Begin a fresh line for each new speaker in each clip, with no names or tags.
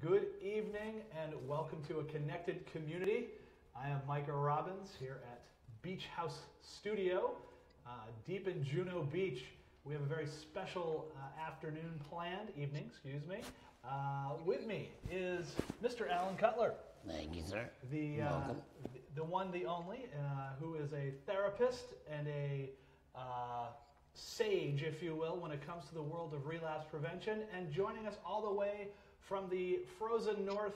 Good evening and welcome to A Connected Community. I am Micah Robbins here at Beach House Studio, deep in Juno Beach. We have a very special evening, excuse me. With me is Mr. Alan Cutler.
Thank you, sir.
The one, the only, who is a therapist and a sage, if you will, when it comes to the world of relapse prevention, and joining us all the way from the frozen north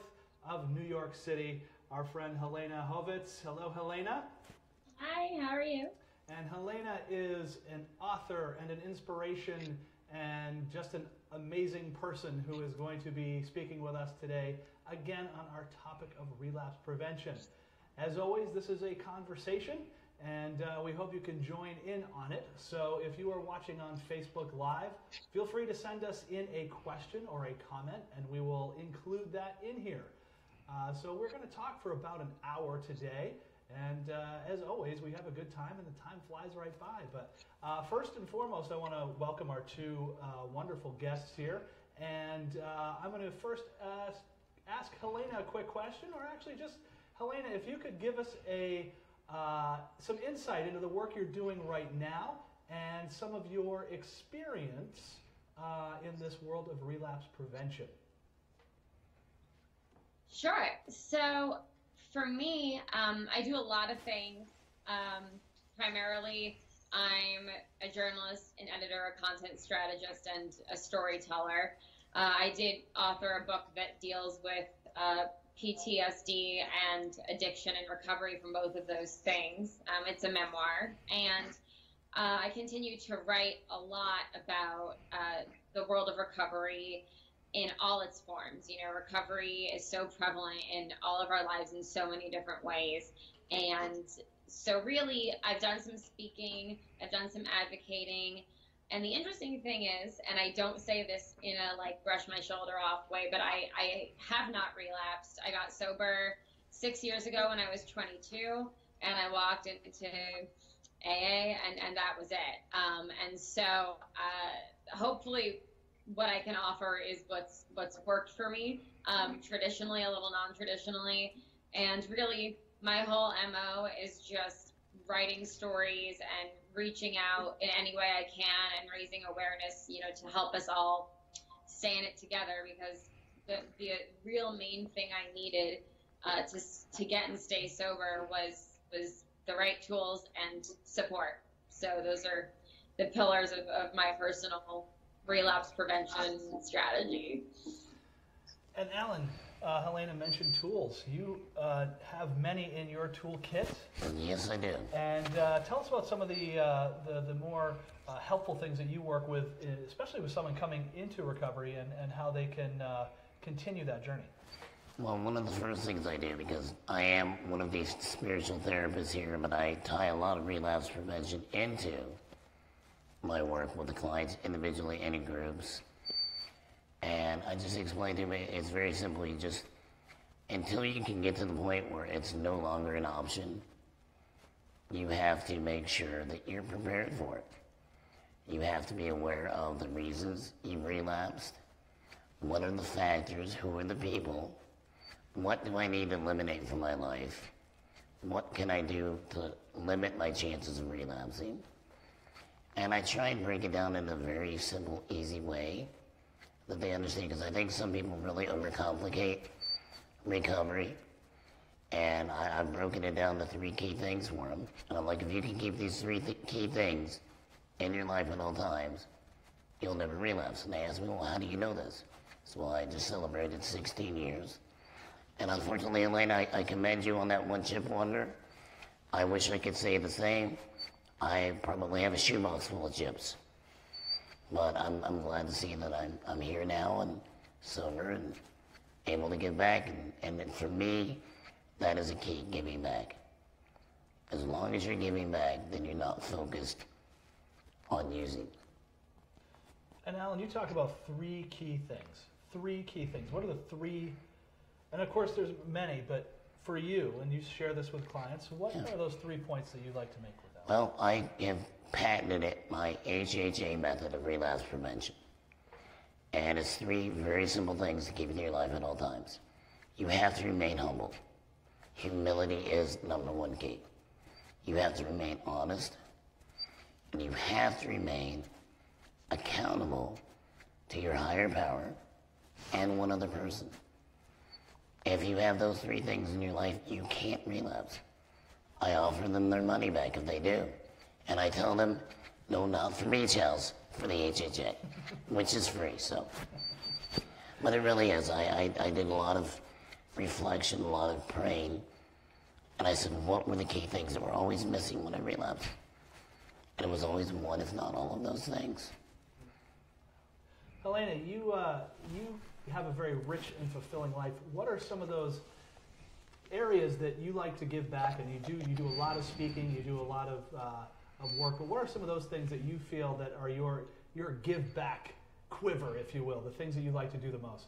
of New York City, our friend Helena Hovitz. Hello, Helena.
Hi, how are you?
And Helena is an author and an inspiration and just an amazing person who is going to be speaking with us today, again, on our topic of relapse prevention. As always, this is a conversation, and we hope you can join in on it. So if you are watching on Facebook Live, feel free to send us in a question or a comment, and we will include that in here. So we're going to talk for about an hour today, and as always, we have a good time, and the time flies right by. But first and foremost, I want to welcome our two wonderful guests here, and I'm going to first ask Helena a quick question, or actually just, Helena, if you could give us some insight into the work you're doing right now and some of your experience in this world of relapse prevention.
Sure. So for me, I do a lot of things. Primarily, I'm a journalist, an editor, a content strategist, and a storyteller. I did author a book that deals with PTSD and addiction and recovery from both of those things. It's a memoir, and I continue to write a lot about the world of recovery in all its forms. You know, recovery is so prevalent in all of our lives in so many different ways, and so really I've done some speaking, I've done some advocating. And the interesting thing is, and I don't say this in a like brush my shoulder off way, but I have not relapsed. I got sober 6 years ago when I was 22, and I walked into AA, and that was it. And so hopefully what I can offer is what's worked for me, traditionally, a little non-traditionally, and really my whole MO is just writing stories and reaching out in any way I can and raising awareness, you know, to help us all stay in it together, because the real main thing I needed to get and stay sober was the right tools and support. So those are the pillars of my personal relapse prevention strategy.
And Alan, Helena mentioned tools. You have many in your toolkit.
Yes, I do.
And tell us about some of the more helpful things that you work with, especially with someone coming into recovery, and how they can continue that journey.
Well, one of the first things I do, because I am one of these spiritual therapists here, but I tie a lot of relapse prevention into my work with the clients individually and in groups. And I just explain to them, it's very simple. You just, until you can get to the point where it's no longer an option, you have to make sure that you're prepared for it. You have to be aware of the reasons you've relapsed. What are the factors? Who are the people? What do I need to eliminate from my life? What can I do to limit my chances of relapsing? And I try and break it down in a very simple, easy way that they understand, because I think some people really overcomplicate recovery, and I've broken it down to 3 key things for them. And I'm like, if you can keep these 3 key things in your life at all times, you'll never relapse. And they ask me, well, how do you know this? So, well, I just celebrated 16 years. And unfortunately, Helena, I commend you on that one chip wonder. I wish I could say the same. I probably have a shoebox full of chips. But I'm glad to see that I'm here now and sober and able to give back. And for me, that is a key, giving back. As long as you're giving back, then you're not focused on using.
And Alan, you talk about 3 key things. 3 key things. What are the 3? And of course, there's many, but for you, and you share this with clients, what are those 3 points that you'd like to make with that?
Well, I have patented it, my HHA method of relapse prevention. And it's three very simple things to keep in your life at all times. You have to remain humble. Humility is number one key. You have to remain honest, and you have to remain accountable to your higher power and one other person. If you have those three things in your life, you can't relapse. I offer them their money back if they do. And I tell them, no, not for beach house, for the HHA, which is free, so. But it really is. I did a lot of reflection, a lot of praying. And I said, what were the key things that were always missing when I relapsed? And it was always one, if not all of those things.
Helena, you have a very rich and fulfilling life. What are some of those areas that you like to give back? And you do a lot of speaking, you do a lot of work. But what are some of those things that you feel that are your give back quiver, if you will, the things that you like to do the most?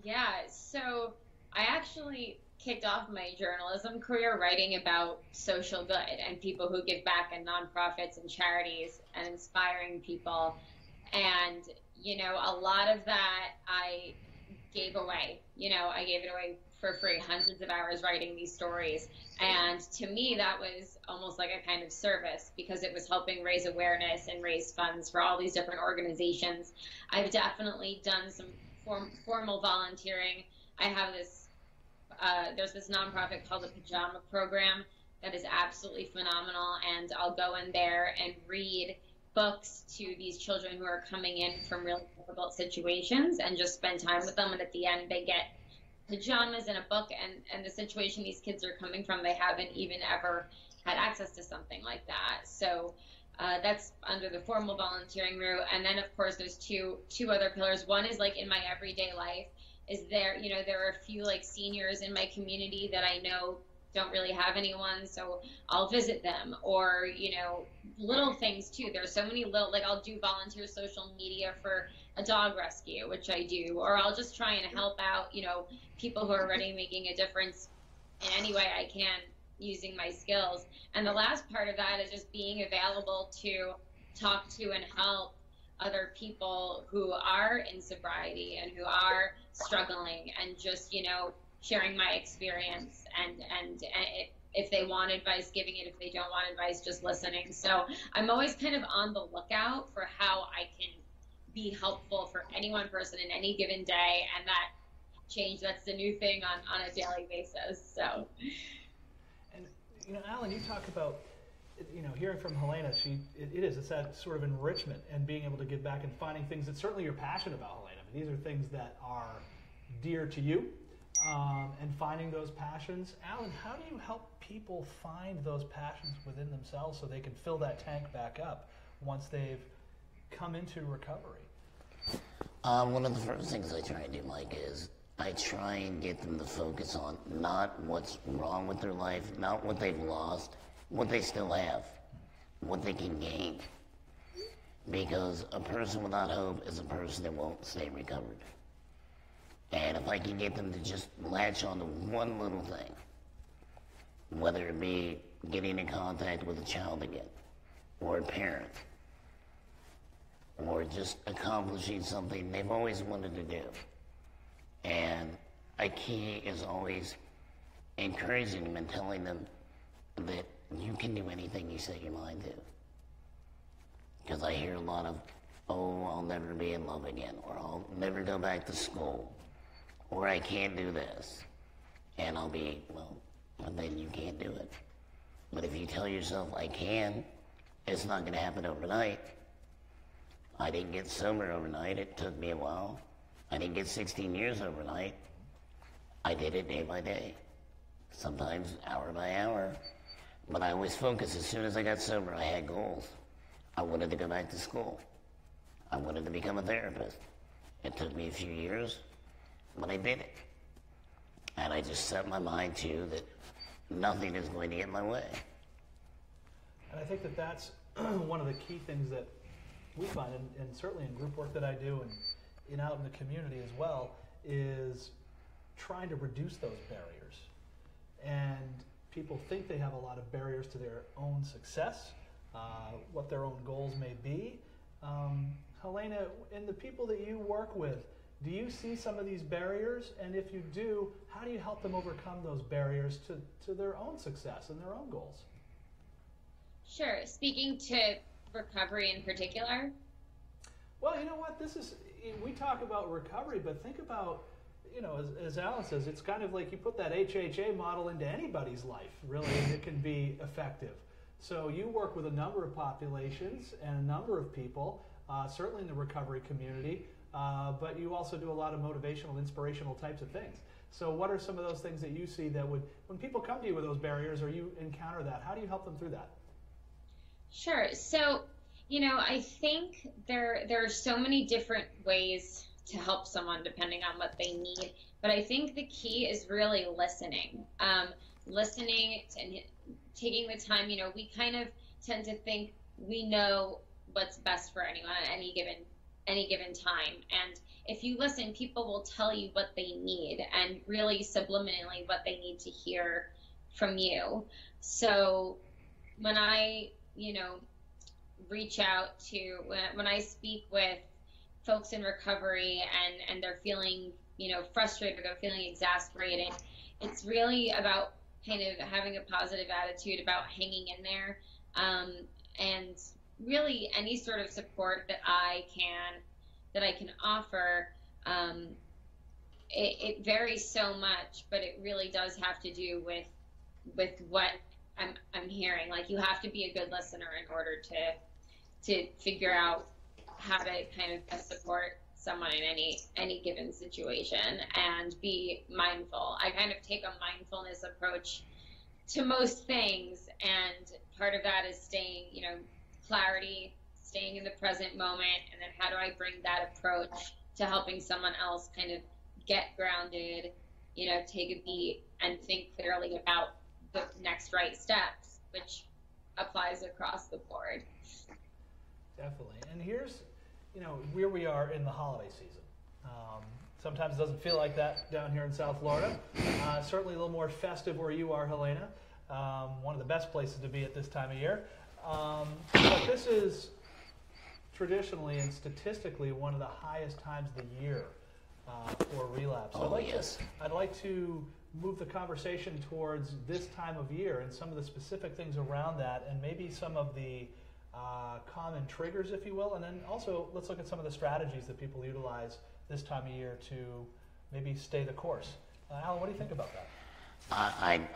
Yeah, so I actually kicked off my journalism career writing about social good and people who give back and nonprofits and charities and inspiring people. And, you know, a lot of that I gave away. You know, I gave it away for free, hundreds of hours writing these stories. And to me, that was almost like a kind of service because it was helping raise awareness and raise funds for all these different organizations. I've definitely done some formal volunteering. I have this there's this nonprofit called the Pajama Program that is absolutely phenomenal, and I'll go in there and read books to these children who are coming in from really difficult situations and just spend time with them, and at the end they get pajamas and a book, and the situation these kids are coming from, they haven't even ever had access to something like that. So that's under the formal volunteering route. And then of course there's two other pillars. One is like in my everyday life. There are a few like seniors in my community that I know don't really have anyone, so I'll visit them. Or, you know, little things too. There's so many little, like I'll do volunteer social media for a dog rescue, which I do, or I'll just try and help out, you know, people who are already making a difference in any way I can using my skills. And the last part of that is just being available to talk to and help other people who are in sobriety and who are struggling, and just, you know, sharing my experience, and if they want advice, giving it. If they don't want advice, just listening. So I'm always kind of on the lookout for how I can be helpful for any one person in any given day, and that's the new thing on a daily basis. So,
and you know, Alan, you talk about, you know, hearing from Helena, it's that sort of enrichment and being able to give back and finding things that certainly you're passionate about, Helena. But these are things that are dear to you, and finding those passions. Alan, how do you help people find those passions within themselves so they can fill that tank back up once they've come into recovery?
One of the first things I try and do, Mike, is I try and get them to focus on not what's wrong with their life, not what they've lost, what they still have, what they can gain. Because a person without hope is a person that won't stay recovered. And if I can get them to just latch on to one little thing, whether it be getting in contact with a child again, or a parent, or just accomplishing something they've always wanted to do. And a key is always encouraging them and telling them that you can do anything you set your mind to. Because I hear a lot of, oh, I'll never be in love again, or I'll never go back to school, or I can't do this. And I'll be, well, then you can't do it. But if you tell yourself, I can, it's not going to happen overnight. I didn't get sober overnight. It took me a while. I didn't get 16 years overnight. I did it day by day, sometimes hour by hour. But I always focused. As soon as I got sober, I had goals. I wanted to go back to school. I wanted to become a therapist. It took me a few years, but I did it. And I just set my mind to that nothing is going to get in my way.
And I think that that's one of the key things that we find, and certainly in group work that I do and out in the community as well, is trying to reduce those barriers. And people think they have a lot of barriers to their own success, what their own goals may be. Helena, in the people that you work with, do you see some of these barriers? And if you do, how do you help them overcome those barriers to their own success and their own goals?
Sure. Speaking to recovery in particular?
Well, you know what? We talk about recovery, but think about, as Alan says, it's kind of like you put that HHA model into anybody's life, really, and it can be effective. So you work with a number of populations and a number of people, certainly in the recovery community, but you also do a lot of motivational, inspirational types of things. So what are some of those things that you see that when people come to you with those barriers or you encounter that, how do you help them through that?
Sure. So, I think there are so many different ways to help someone depending on what they need. But I think the key is really listening. Listening and taking the time. We kind of tend to think we know what's best for anyone at any given time. And if you listen, people will tell you what they need and really subliminally what they need to hear from you. So when I, reach out to, when I speak with folks in recovery and they're feeling, frustrated, they're feeling exasperated, it's really about kind of having a positive attitude about hanging in there. And really any sort of support that I can offer, it varies so much, but it really does have to do with what I'm hearing. Like, you have to be a good listener in order to figure out how to kind of best support someone in any given situation and be mindful. I kind of take a mindfulness approach to most things, and part of that is staying, clarity, staying in the present moment, and then how do I bring that approach to helping someone else kind of get grounded, take a beat and think clearly about the next right steps, which applies across the board.
Definitely. And here's, where we are in the holiday season. Sometimes it doesn't feel like that down here in South Florida. Certainly a little more festive where you are, Helena. One of the best places to be at this time of year. But this is traditionally and statistically one of the highest times of the year for relapse. So I'd like to move the conversation towards this time of year and some of the specific things around that, and maybe some of the common triggers, if you will, and then also let's look at some of the strategies that people utilize this time of year to maybe stay the course. Alan, what do you think about that?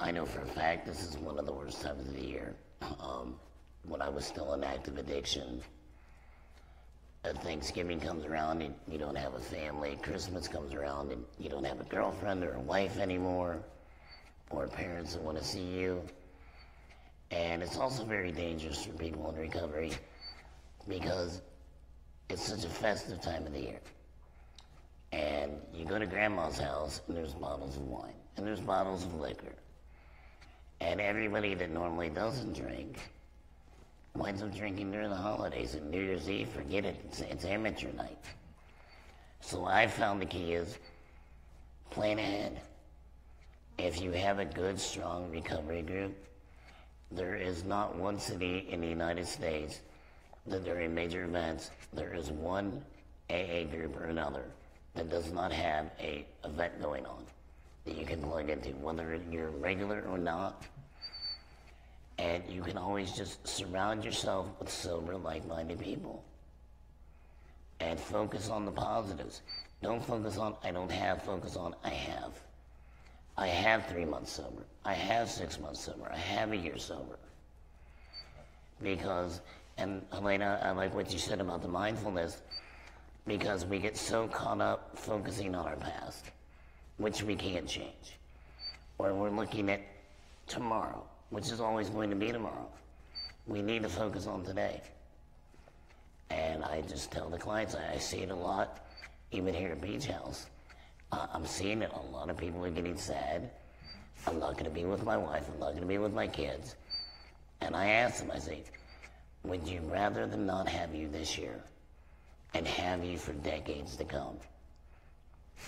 I know for a fact this is one of the worst times of the year. When I was still in active addiction, Thanksgiving comes around and you don't have a family. Christmas comes around and you don't have a girlfriend or a wife anymore, or parents that want to see you. And it's also very dangerous for people in recovery because it's such a festive time of the year. And you go to grandma's house and there's bottles of wine and there's bottles of liquor. And everybody that normally doesn't drink winds up drinking during the holidays. And New Year's Eve, forget it, it's amateur night. So I found the key is plan ahead. If you have a good, strong recovery group, there is not one city in the United States that during major events, there is one AA group or another that does not have an event going on that you can plug into, whether you're regular or not. And you can always just surround yourself with sober, like-minded people. And focus on the positives. Don't focus on, I don't have, focus on, I have. I have 3 months sober. I have 6 months sober. I have a year sober. Because, and Helena, I like what you said about the mindfulness, because we get so caught up focusing on our past, which we can't change. Or we're looking at tomorrow, which is always going to be tomorrow. We need to focus on today. And I just tell the clients, I see it a lot, even here at Beach House. I'm seeing it. A lot of people are getting sad. I'm not going to be with my wife. I'm not going to be with my kids. And I ask them, I say, would you rather them not have you this year and have you for decades to come?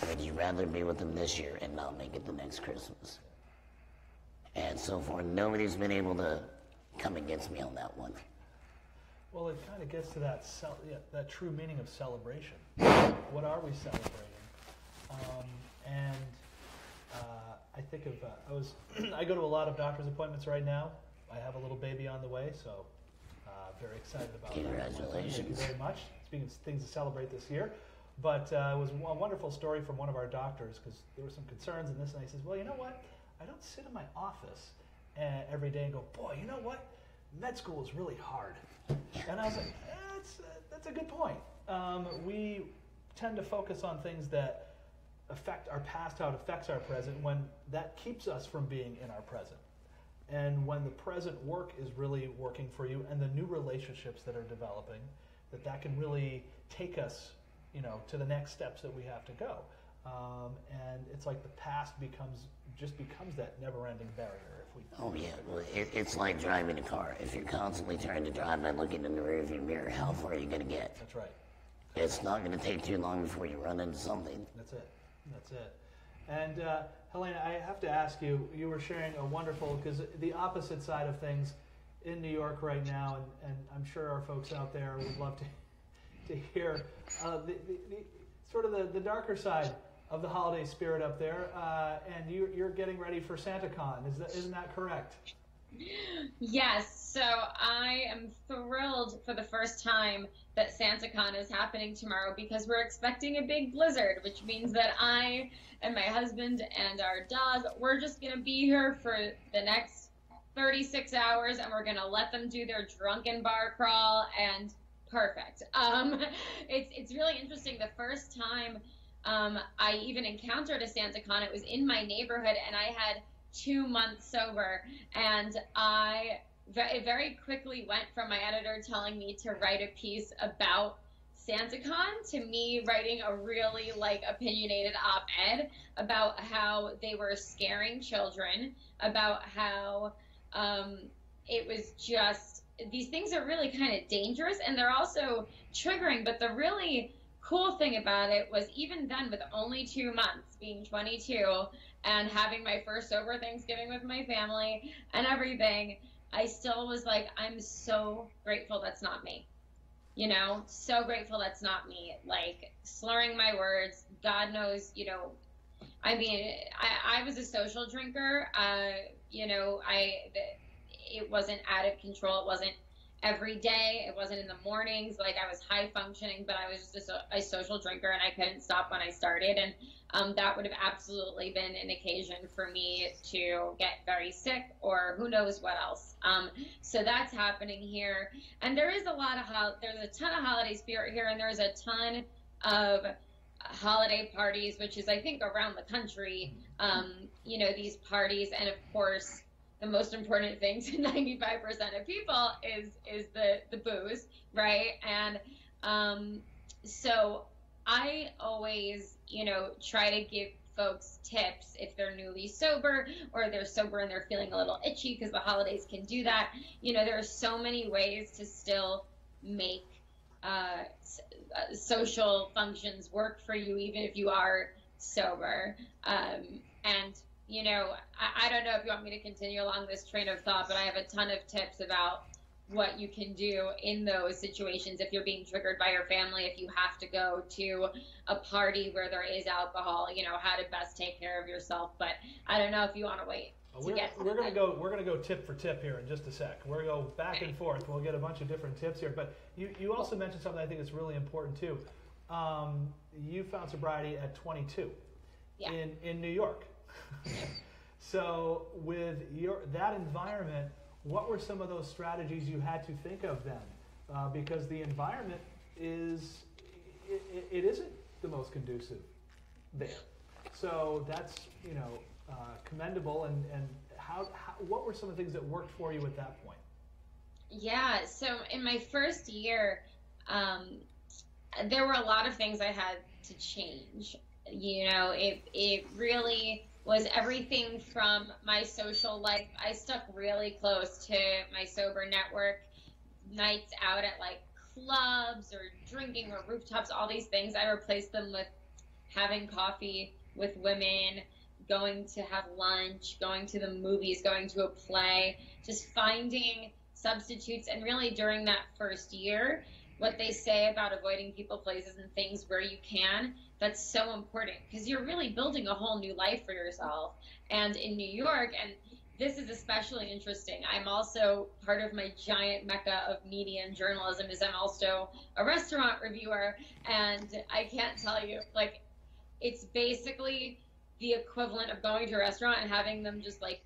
Or would you rather be with them this year and not make it the next Christmas? And so far, nobody's been able to come against me on that one.
Well, it kind of gets to that true meaning of celebration. What are we celebrating? And I think of I go to a lot of doctor's appointments right now. I have a little baby on the way, so very excited about that.
Congratulations.
Thank you very much. Speaking of things to celebrate this year. But it was a wonderful story from one of our doctors, because there were some concerns in this, and he says, well, you know what? I don't sit in my office every day and go, boy, you know what? Med school is really hard. And I was like, that's a good point. We tend to focus on things that affect our past, how it affects our present, when that keeps us from being in our present. And when the present work is really working for you, and the new relationships that are developing, that can really take us, to the next steps that we have to go. And it's like the past becomes that never-ending barrier.
Oh yeah, well, it's like driving a car. If you're constantly trying to drive by looking in the rearview mirror, how far are you going to get?
That's right.
It's not going to take too long before you run into something.
That's it. And Helena, I have to ask you, you were sharing a wonderful, because the opposite side of things in New York right now, and I'm sure our folks out there would love to hear the sort of the darker side of the holiday spirit up there, and you're getting ready for SantaCon. Isn't that correct?
Yes. So I am thrilled for the first time that SantaCon is happening tomorrow, because we're expecting a big blizzard, which means that I and my husband and our dog, we're just going to be here for the next 36 hours, and we're going to let them do their drunken bar crawl, and perfect. It's really interesting. The first time I even encountered a SantaCon, it was in my neighborhood, and I had 2 months sober, and it very quickly went from my editor telling me to write a piece about SantaCon to me writing a really opinionated op-ed about how they were scaring children, about how it was just, these things are really kind of dangerous, and they're also triggering. But the really cool thing about it was, even then, with only 2 months, being 22 and having my first sober Thanksgiving with my family and everything, I still was like, I'm so grateful that's not me. So grateful that's not me. Slurring my words, God knows, I mean, I was a social drinker. It wasn't out of control. It wasn't every day. It wasn't in the mornings. I was high functioning, but I was just a social drinker, and I couldn't stop when I started. And that would have absolutely been an occasion for me to get very sick, or who knows what else. So that's happening here. And there is there's a ton of holiday spirit here, and there's a ton of holiday parties, which is, I think, around the country, these parties. And of course, the most important thing to 95% of people is the booze, right? And so I always, try to give folks tips if they're newly sober, or they're sober and they're feeling a little itchy, because the holidays can do that. There are so many ways to still make social functions work for you, even if you are sober. And I don't know if you want me to continue along this train of thought, but I have a ton of tips about what you can do in those situations if you're being triggered by your family, if you have to go to a party where there is alcohol, how to best take care of yourself. But I don't know if you want to wait.
We're gonna go tip for tip here in just a sec. We're gonna go back and forth. We'll get a bunch of different tips here. But you also mentioned something I think is really important too. You found sobriety at 22 in New York. So with that environment, what were some of those strategies you had to think of then? Because the environment it isn't the most conducive there. So that's commendable. And how what were some of the things that worked for you at that point? Yeah.
So in my first year, there were a lot of things I had to change. It really was everything from my social life. I stuck really close to my sober network, nights out at clubs or drinking or rooftops, all these things. I replaced them with having coffee with women, going to have lunch, going to the movies, going to a play, just finding substitutes, and really during that first year, what they say about avoiding people, places, and things where you can, that's so important because you're really building a whole new life for yourself. And in New York, and this is especially interesting, I'm also part of my giant mecca of media and journalism is I'm also a restaurant reviewer, and I can't tell you, like, it's basically the equivalent of going to a restaurant and having them just like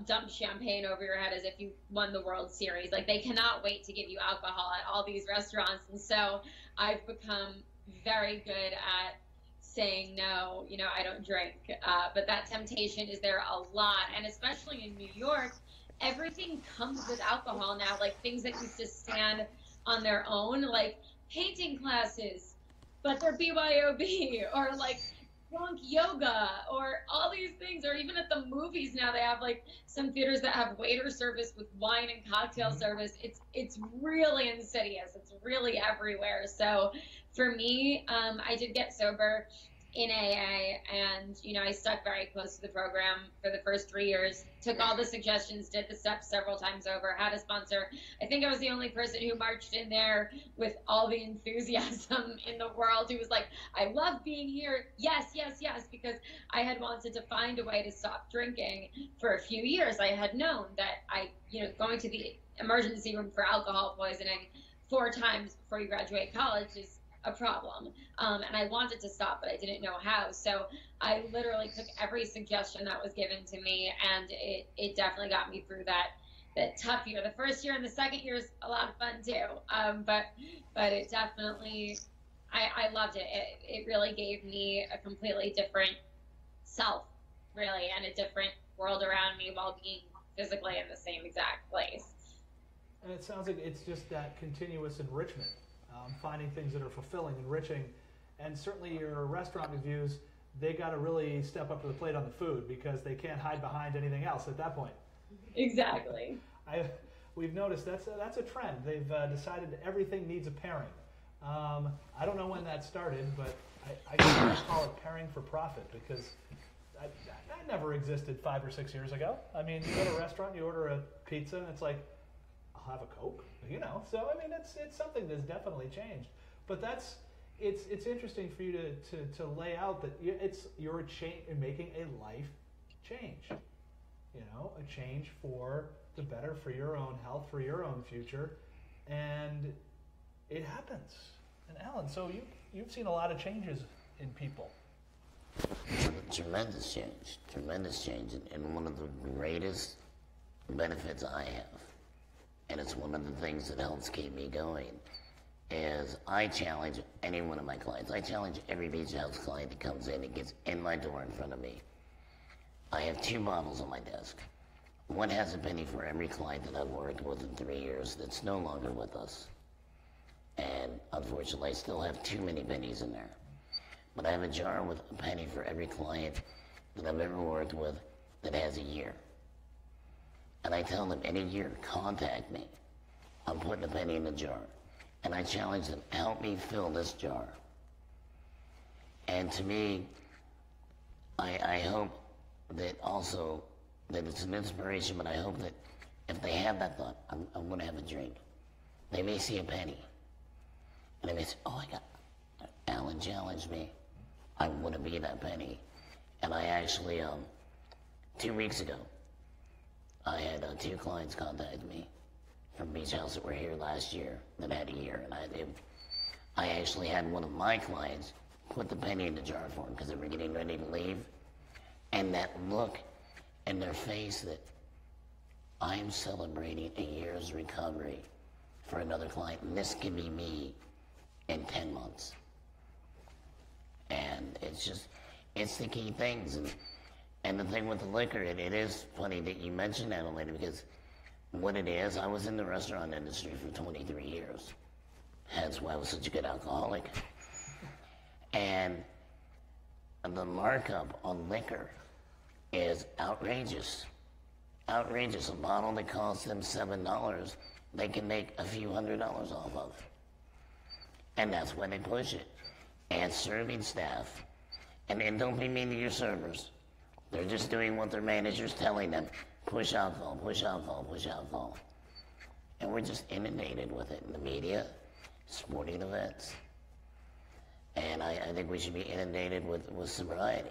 dump champagne over your head as if you won the World Series. Like, they cannot wait to give you alcohol at all these restaurants. And so I've become very good at saying no, you know, I don't drink. But that temptation is there a lot. And especially in New York, everything comes with alcohol now, like things that used to stand on their own, like painting classes, but they're BYOB, or like drunk yoga, or all these things, or even at the movies now they have like some theaters that have waiter service with wine and cocktail service. It's really insidious. It's really everywhere. So for me, I did get sober in AA, and you know, I stuck very close to the program for the first 3 years, took all the suggestions, did the steps several times over, had a sponsor. I think I was the only person who marched in there with all the enthusiasm in the world, who was like, I love being here, yes, yes, yes, because I had wanted to find a way to stop drinking for a few years. I had known that going to the emergency room for alcohol poisoning 4 times before you graduate college is a problem, and I wanted to stop, but I didn't know how. So I literally took every suggestion that was given to me, and it definitely got me through that tough year. The first year and the second year is a lot of fun too, but it definitely, I loved it. It really gave me a completely different self, really, and a different world around me while being physically in the same exact place.
And it sounds like it's just that continuous enrichment. Finding things that are fulfilling, enriching, and certainly your restaurant reviews, they got to really step up to the plate on the food because they can't hide behind anything else at that point.
Exactly.
We've noticed that's a trend. They've decided everything needs a pairing. I don't know when that started, but I call it pairing for profit because that never existed 5 or 6 years ago. I mean, you go to a restaurant, you order a pizza, and it's like, I'll have a Coke. You know, so I mean, it's something that's definitely changed. But it's interesting for you to lay out that you're making a life change. You know, a change for the better, for your own health, for your own future, and it happens. And Alan, so you've seen a lot of changes in people.
Tremendous change, and one of the greatest benefits I have, and it's one of the things that helps keep me going, is I challenge any one of my clients. I challenge every beach house client that comes in and gets in my door in front of me. I have 2 bottles on my desk. One has a penny for every client that I've worked with in 3 years that's no longer with us. And unfortunately, I still have too many pennies in there. But I have a jar with a penny for every client that I've ever worked with that has a year. And I tell them, in a year, contact me. I'm putting a penny in the jar. And I challenge them, help me fill this jar. And to me, I hope that also, that it's an inspiration, but I hope that if they have that thought, I'm going to have a drink, they may see a penny. And they may say, oh, Alan challenged me. I want to be that penny. And I actually, 2 weeks ago, I had 2 clients contact me from beach house that were here last year that had a year, and I actually had one of my clients put the penny in the jar for them because they were getting ready to leave, and that look in their face that I'm celebrating a year's recovery for another client, and this can be me in 10 months. And it's the key things. And the thing with the liquor, it is funny that you mentioned that, Helena, because what it is, I was in the restaurant industry for 23 years. Hence why I was such a good alcoholic. And the markup on liquor is outrageous. Outrageous. A bottle that costs them $7, they can make a few $100s off of. And that's why they push it. And serving staff, and don't be mean to your servers. They're just doing what their manager's telling them. Push alcohol, push alcohol, push alcohol. And we're just inundated with it in the media, sporting events. And I think we should be inundated with sobriety.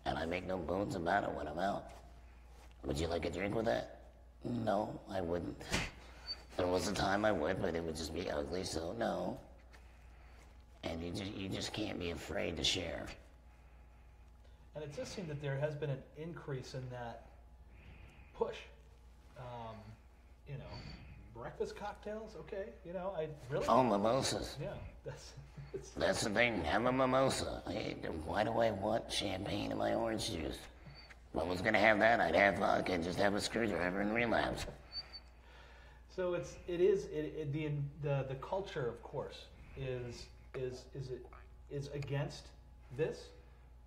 And I make no bones about it when I'm out. Would you like a drink with that? No, I wouldn't. There was a time I would, but it would just be ugly, so no. And you just can't be afraid to share.
And it does seem that there has been an increase in that push. Breakfast cocktails, okay. I really...
Oh, mimosas.
Yeah,
That's the thing, have a mimosa. Why do I want champagne in my orange juice? If I was going to have that, I'd have vodka and just have a screwdriver and relapse.
So the culture, of course, is against this.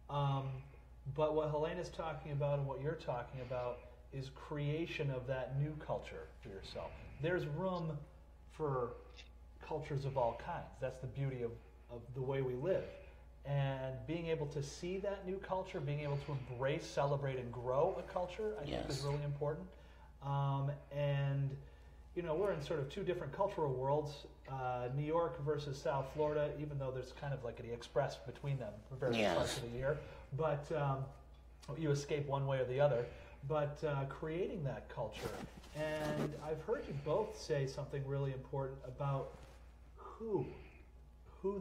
But what Helena's talking about and what you're talking about is creation of that new culture for yourself. There's room for cultures of all kinds. That's the beauty of the way we live. And being able to see that new culture, being able to embrace, celebrate, and grow a culture, I think is really important. And we're in sort of two different cultural worlds, New York versus South Florida, even though there's kind of like an express between them for various parts of the year. But you escape one way or the other. But creating that culture. And I've heard you both say something really important about who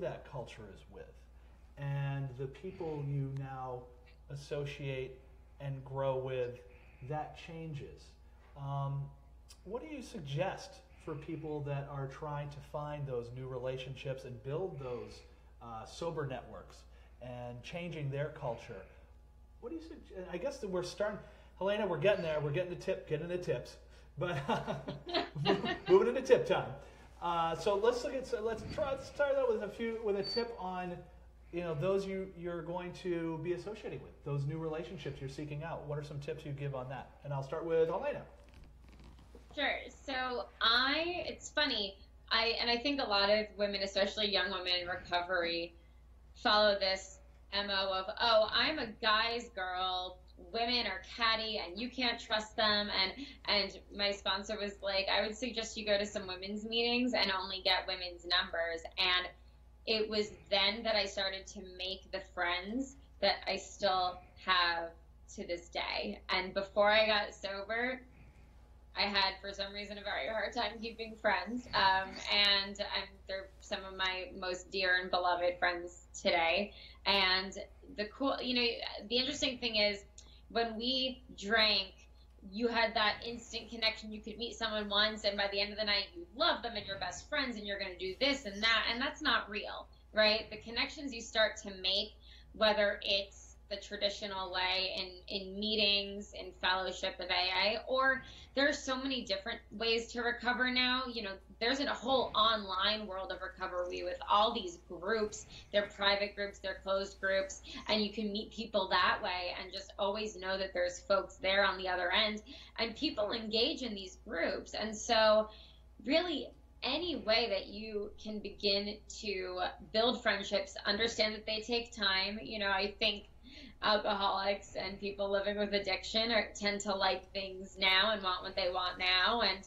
that culture is with. And the people you now associate and grow with, that changes. What do you suggest for people that are trying to find those new relationships and build those sober networks and changing their culture? What do you suggest? I guess that we're starting, Helena, we're getting there. We're getting the tips, but moving into tip time. So let's start out with a tip on those you're going to be associating with, those new relationships you're seeking out. What are some tips you give on that? And I'll start with Helena.
Sure. So it's funny. I think a lot of women, especially young women in recovery, follow this MO of, I'm a guy's girl. Women are catty and you can't trust them. And my sponsor was like, I would suggest you go to some women's meetings and only get women's numbers. And it was then that I started to make the friends that I still have to this day. And before I got sober, I had, for some reason, a very hard time keeping friends. And they're some of my most dear and beloved friends today. And the interesting thing is, when we drank, you had that instant connection. You could meet someone once, and by the end of the night, you love them and you're best friends, and you're going to do this and that. And that's not real, right? The connections you start to make, whether it's the traditional way in meetings, in fellowship of AA, or there's so many different ways to recover now. There's a whole online world of recovery with all these groups. They're private groups, they're closed groups, and you can meet people that way and just always know that there's folks there on the other end, and people engage in these groups. And so really, any way that you can begin to build friendships, understand that they take time. I think alcoholics and people living with addiction tend to like things now and want what they want now, and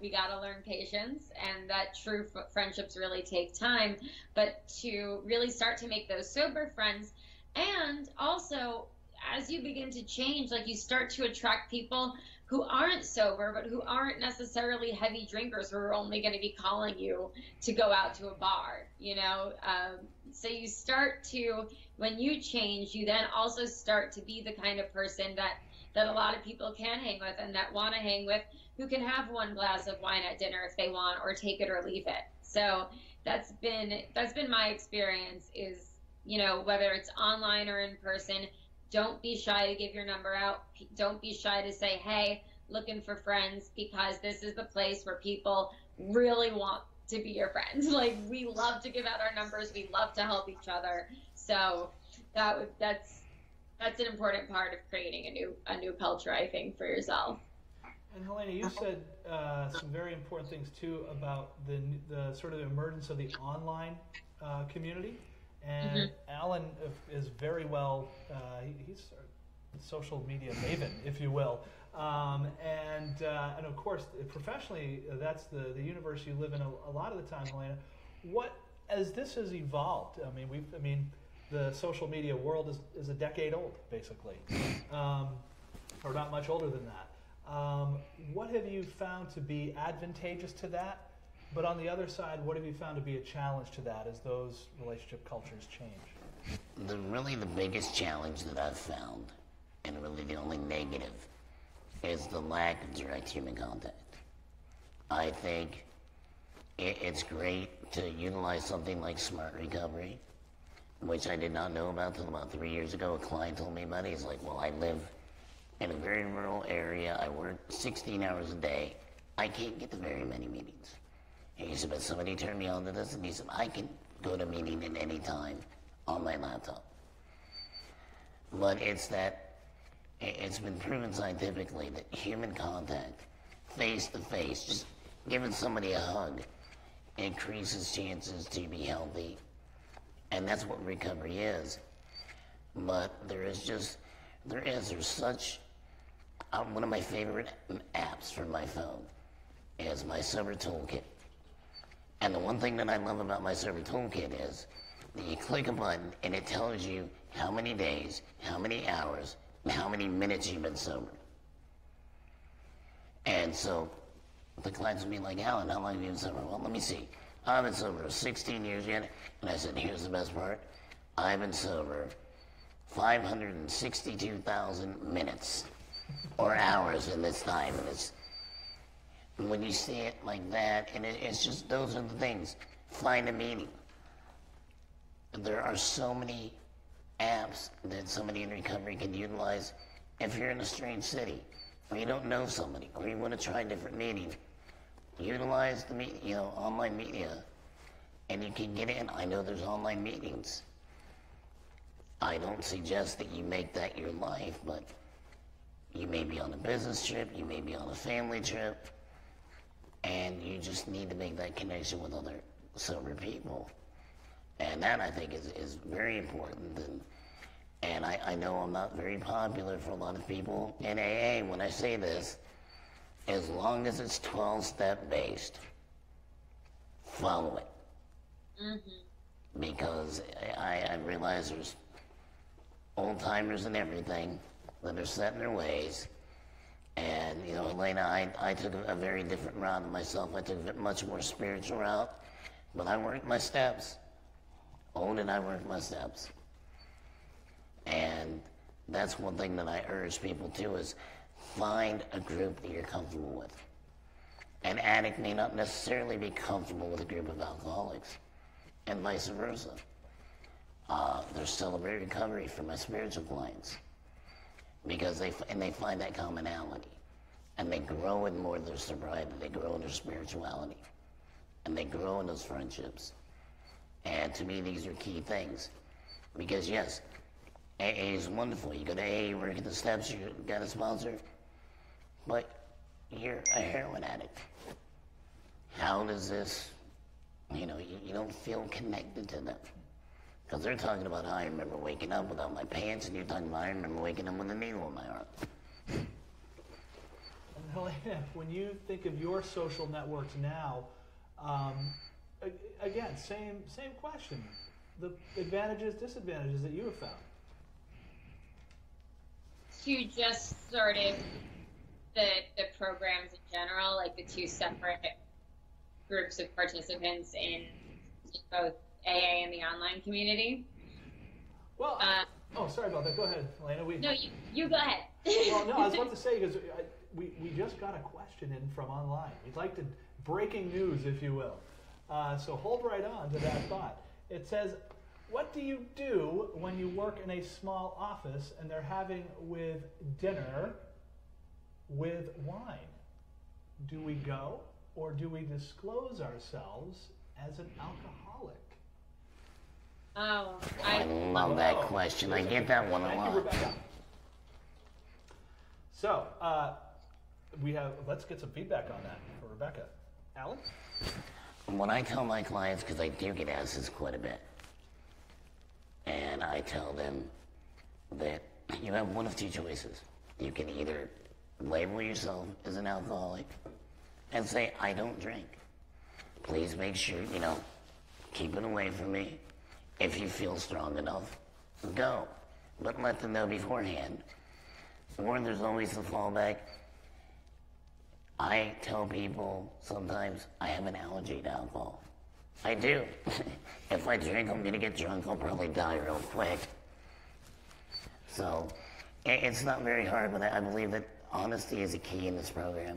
we got to learn patience, and that true friendships really take time. But to really start to make those sober friends, and also as you begin to change, like you start to attract people who aren't sober, but who aren't necessarily heavy drinkers, who are only going to be calling you to go out to a bar, so you start to, when you change, you then also start to be the kind of person that a lot of people can hang with and that want to hang with, who can have one glass of wine at dinner if they want, or take it or leave it. So that's been my experience is, whether it's online or in person, don't be shy to give your number out. Don't be shy to say, hey, looking for friends, because this is the place where people really want to be your friends. Like, we love to give out our numbers. We love to help each other. So that's an important part of creating a new culture, I think, for yourself.
And Helena, you said some very important things too about the sort of emergence of the online community. And Alan is very well, he's social media maven, if you will. And of course, professionally, that's the universe you live in a lot of the time, Helena. What, as this has evolved, I mean, the social media world is a decade old, basically, or not much older than that. What have you found to be advantageous to that? But on the other side, what have you found to be a challenge to that as those relationship cultures change?
Really the biggest challenge that I've found, and really the only negative, is the lack of direct human contact. I think it's great to utilize something like Smart Recovery, which I did not know about until about 3 years ago. A client told me about it. He's like, well, I live in a very rural area. I work 16 hours a day. I can't get to very many meetings. And he said, but somebody turned me on to this, and he said, I can go to a meeting at any time on my laptop. But it's been proven scientifically that human contact, face to face, just giving somebody a hug, increases chances to be healthy. And that's what recovery is. But there's such, one of my favorite apps for my phone is my Sober Toolkit. And the one thing that I love about my Sober Toolkit is that you click a button and it tells you how many days, how many hours, and how many minutes you've been sober. And so the clients will be like, Alan, how long have you been sober? Well, let me see. I've been sober 16 years yet. And I said, here's the best part. I've been sober 562,000 minutes or hours in this time. And it's, when you see it like that, and it's just, those are the things. Find a meeting. There are so many apps that somebody in recovery can utilize. If you're in a strange city, or you don't know somebody, or you want to try a different meeting, utilize the online media, and you can get in. I know there's online meetings. I don't suggest that you make that your life, but you may be on a business trip, you may be on a family trip, and you just need to make that connection with other sober people. And that, I think, is very important. And I know I'm not very popular for a lot of people in AA when I say this. As long as it's 12-step based, follow it. Mm-hmm. Because I realize there's old-timers and everything that are set in their ways. And, Helena, I took a very different route than myself. I took a much more spiritual route. But I worked my steps. Oh, did I work my steps. And that's one thing that I urge people to is find a group that you're comfortable with. An addict may not necessarily be comfortable with a group of alcoholics, and vice versa. There's Celebrate Recovery for my spiritual clients, because they find that commonality, and they grow in more of their sobriety, they grow in their spirituality, and they grow in those friendships. And to me, these are key things, because yes, AA is wonderful. You go to AA, you work at the steps, you got a sponsor, but you're a heroin addict. How does this, you don't feel connected to them. Because they're talking about how I remember waking up without my pants, and you're talking about I remember waking up with a needle in my arm.
And Helena, when you think of your social networks now, again, same question. The advantages, disadvantages that you have found.
To just sort of the programs in general, like the two separate groups of participants in both AA and the online community.
Well, sorry about that. Go ahead, Helena.
No, you go ahead.
Well, no, I was about to say, because we just got a question in from online. We'd like to, breaking news, if you will. So hold right on to that thought. It says, what do you do when you work in a small office and they're having with dinner with wine? Do we go, or do we disclose ourselves as an alcoholic?
Oh,
I love that question. I get that one a lot.
Thank you, Rebecca. So, let's get some feedback on that for Rebecca. Alan?
When I tell my clients, because I do get asked this quite a bit, and I tell them that you have one of two choices. You can either label yourself as an alcoholic and say, I don't drink. Please make sure, keep it away from me. If you feel strong enough, go. But let them know beforehand. Or there's always the fallback. I tell people sometimes I have an allergy to alcohol. I do. If I drink, I'm going to get drunk. I'll probably die real quick. So it's not very hard, but I believe that honesty is a key in this program.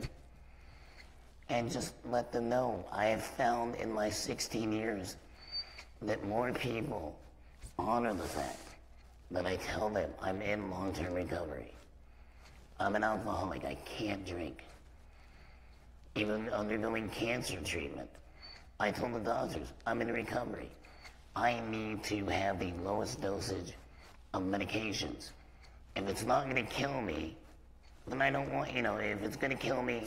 And just let them know. I have found in my 16 years that more people honor the fact that I tell them I'm in long-term recovery. I'm an alcoholic. I can't drink. Even undergoing cancer treatment, I told the doctors, I'm in recovery. I need to have the lowest dosage of medications. If it's not going to kill me, then I don't want, if it's going to kill me,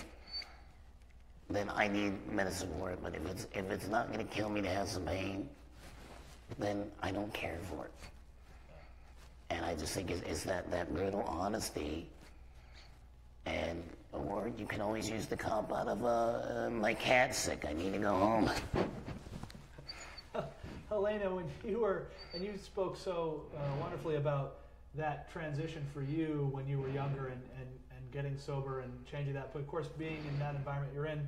then I need medicine for it. But if it's not going to kill me to have some pain, then I don't care for it. And I just think it's that brutal honesty. And or you can always use the cop out of my cat's sick. I need to go home.
Helena, when you spoke so wonderfully about that transition for you when you were younger and getting sober and changing that. But of course, being in that environment you're in,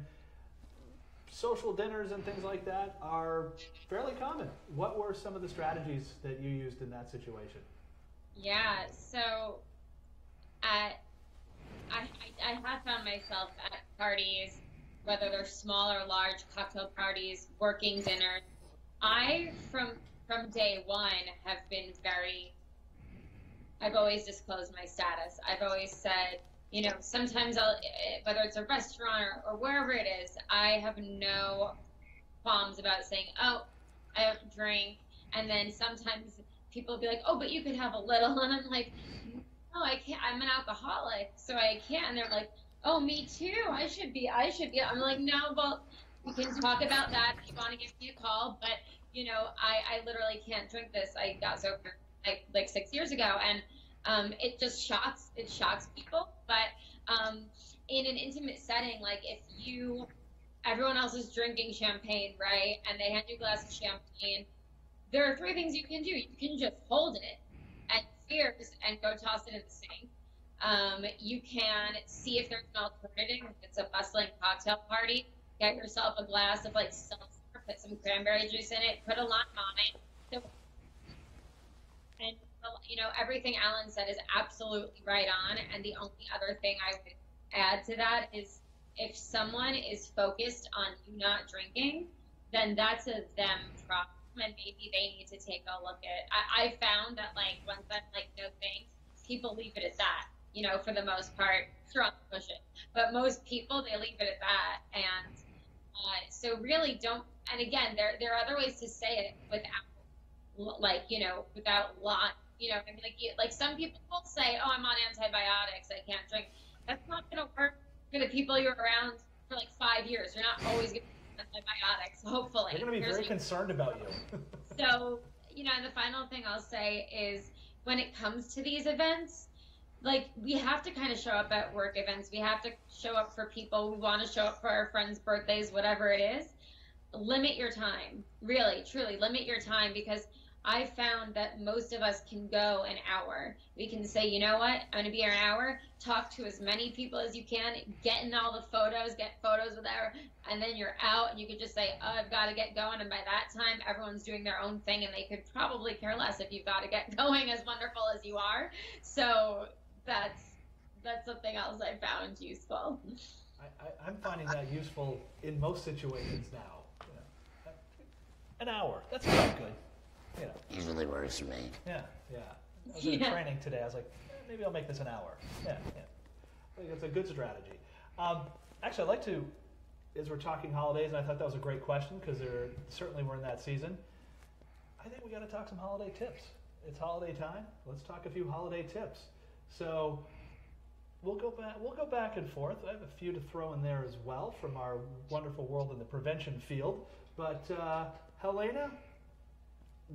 social dinners and things like that are fairly common. What were some of the strategies that you used in that situation?
Yeah, so I have found myself at parties, whether they're small or large cocktail parties, working dinners. I, from day one, have been I've always disclosed my status. I've always said, sometimes whether it's a restaurant or wherever it is, I have no qualms about saying, oh, I don't drink. And then sometimes people will be like, oh, but you could have a little. And I'm like, no, I can't. I'm an alcoholic, so I can't. And they're like, oh, me too. I should be. I'm like, no, well, we can talk about that if you want to give me a call. But, I literally can't drink this. I got sober like 6 years ago, and it just shocks people. But in an intimate setting, like if everyone else is drinking champagne, right, and they hand you a glass of champagne, there are three things you can do. You can just hold it at fears and go toss it in the sink. You can see if there's an alternative. If it's a bustling cocktail party, get yourself a glass of seltzer, put some cranberry juice in it, put a lime on it. And everything Alan said is absolutely right on. And the only other thing I would add to that is if someone is focused on you not drinking, then that's a them problem. And maybe they need to take a look at. I found that once I'm no thanks, people leave it at that. For the most part, sure, I'll push it, but most people they leave it at that. And so really don't. And again, there are other ways to say it without without lot. Some people will say, oh, I'm on antibiotics, I can't drink. That's not going to work for the people you're around for 5 years. You're not always going to antibiotics, hopefully.
They're going to be very concerned about you.
So, and the final thing I'll say is when it comes to these events, we have to kind of show up at work events. We have to show up for people. We want to show up for our friends' birthdays, whatever it is. Limit your time. Really, truly, limit your time, because I found that most of us can go an hour. We can say, you know what, I'm going to be here an hour, talk to as many people as you can, get in all the photos, get photos with her, and then you're out, and you could just say, oh, I've got to get going, and by that time, everyone's doing their own thing, and they could probably care less if you've got to get going, as wonderful as you are. So that's something else I found useful.
I'm finding that useful in most situations now. An hour, that's quite good.
Usually works for me.
Yeah. I was in training today. I was like, maybe I'll make this an hour. Yeah. I think it's a good strategy. Actually, I'd like to, as we're talking holidays, and I thought that was a great question because certainly we're in that season. I think we got to talk some holiday tips. It's holiday time. Let's talk a few holiday tips. So we'll go back and forth. I have a few to throw in there as well from our wonderful world in the prevention field. But Helena,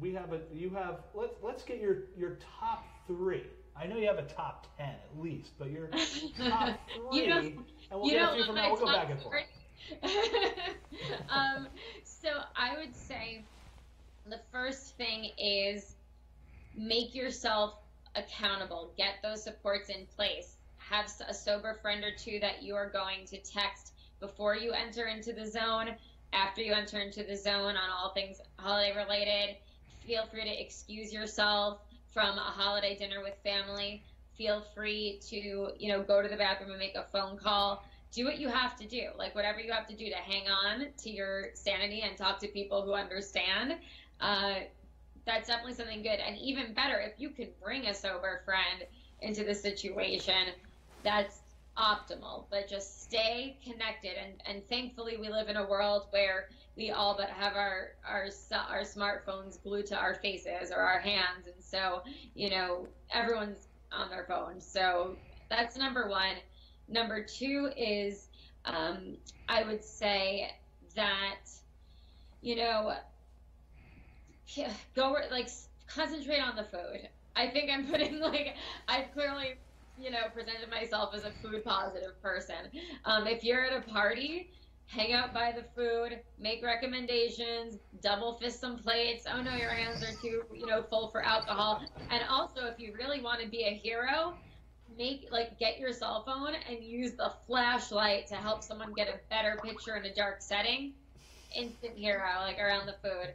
let's get your top 3. I know you have a top 10 at least, but your top 3, and we'll get a few from there. We'll go back and forth.
So I would say the first thing is make yourself accountable. Get those supports in place. Have a sober friend or 2 that you are going to text before you enter into the zone, after you enter into the zone on all things holiday related. Feel free to excuse yourself from a holiday dinner with family. Feel free to, go to the bathroom and make a phone call. Do what you have to do, like whatever you have to do to hang on to your sanity and talk to people who understand. That's definitely something good. And even better, if you could bring a sober friend into the situation, that's optimal. But just stay connected. And thankfully, we live in a world where we all but have our smartphones glued to our faces or our hands. And so, everyone's on their phone. So that's number 1. Number 2 is, I would say that, concentrate on the food. I think I'm putting, I've clearly, presented myself as a food positive person. If you're at a party, hang out by the food, make recommendations, double fist some plates. Oh no, your hands are too, full for alcohol. And also, if you really want to be a hero, get your cell phone and use the flashlight to help someone get a better picture in a dark setting. Instant hero, around the food.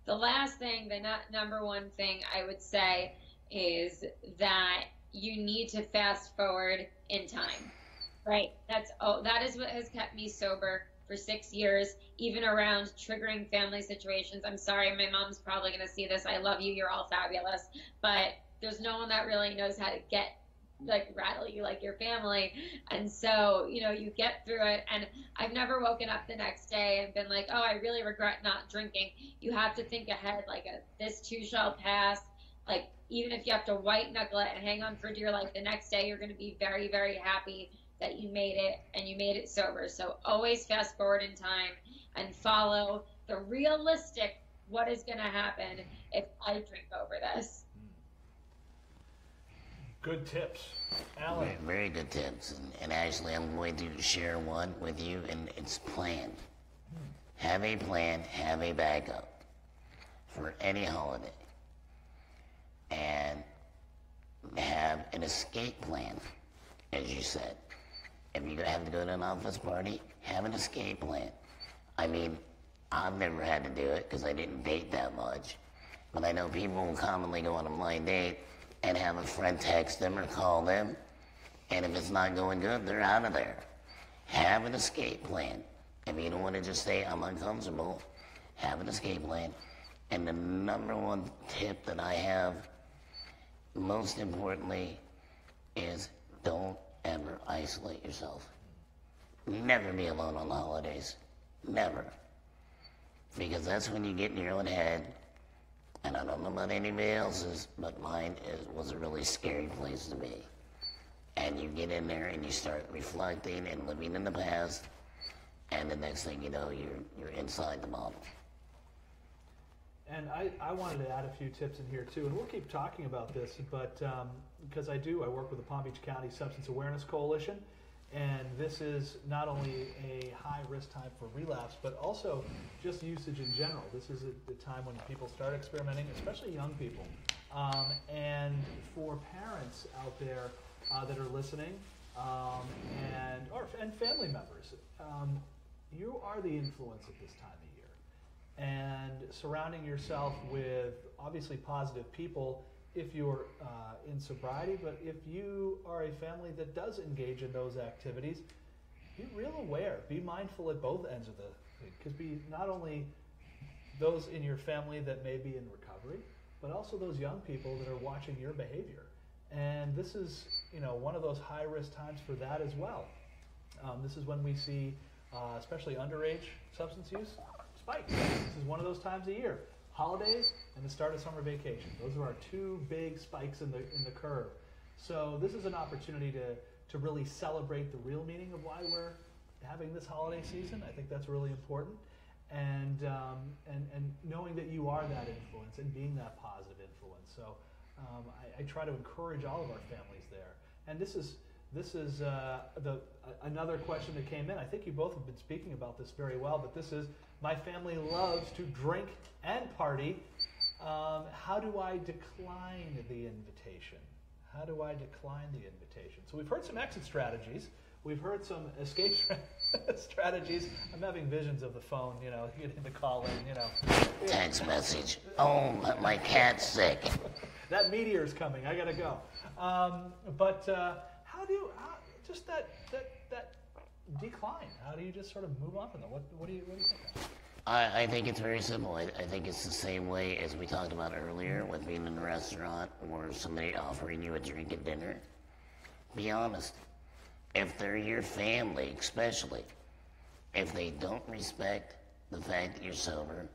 The last thing, the number 1 thing I would say is that you need to fast forward in time, right? That is what has kept me sober for 6 years, even around triggering family situations. I'm sorry, my mom's probably going to see this. I love you. You're all fabulous. But there's no one that really knows how to rattle you like your family. And so, you get through it. And I've never woken up the next day and been like, oh, I really regret not drinking. You have to think ahead, this too shall pass. Even if you have to white knuckle it and hang on for dear life, the next day you're going to be very, very happy that you made it and you made it sober. So always fast forward in time and follow the realistic what is going to happen if I drink over this.
Good tips. Alan.
Very, very good tips. And actually, I'm going to share one with you, and it's planned. Have a plan, have a backup for any holiday. And have an escape plan, as you said. If you have to go to an office party, have an escape plan. I mean, I've never had to do it because I didn't date that much. But I know people will commonly go on a blind date and have a friend text them or call them. And if it's not going good, they're out of there. Have an escape plan. If you don't want to just say, I'm uncomfortable, have an escape plan. And the number 1 tip that I have, most importantly, is don't ever isolate yourself. Never be alone on the holidays. Never. Because that's when you get in your own head. And I don't know about anybody else's, but mine was a really scary place to be. And you get in there and you start reflecting and living in the past, and the next thing you know, you're inside the bottle.
And I wanted to add a few tips in here too, and we'll keep talking about this, but because I work with the Palm Beach County Substance Awareness Coalition, and this is not only a high-risk time for relapse, but also just usage in general. This is the time when people start experimenting, especially young people. And for parents out there that are listening, and family members, you are the influence at this time of year. And surrounding yourself with obviously positive people if you're in sobriety, but if you are a family that does engage in those activities, be real aware, be mindful at both ends of the thing. Could be not only those in your family that may be in recovery, but also those young people that are watching your behavior. And this is, one of those high-risk times for that as well. This is when we see, especially underage substance use, spikes. This is one of those times a year. Holidays and the start of summer vacation. Those are our 2 big spikes in the curve. So this is an opportunity to really celebrate the real meaning of why we're having this holiday season. I think that's really important. and knowing that you are that influence and being that positive influence. So I try to encourage all of our families there. And this is another question that came in. I think you both have been speaking about this very well, but this is, my family loves to drink and party. How do I decline the invitation? How do I decline the invitation? So we've heard some exit strategies. We've heard some escape strategies. I'm having visions of the phone, getting the call in,
Text message. Oh, my cat's sick.
That meteor's coming. I gotta go. How do you just that decline? How do you just sort of move on from that? What do you think of?
I think it's very simple. I think it's the same way as we talked about earlier with being in a restaurant or somebody offering you a drink at dinner. Be honest. If they're your family, especially, if they don't respect the fact that you're sober,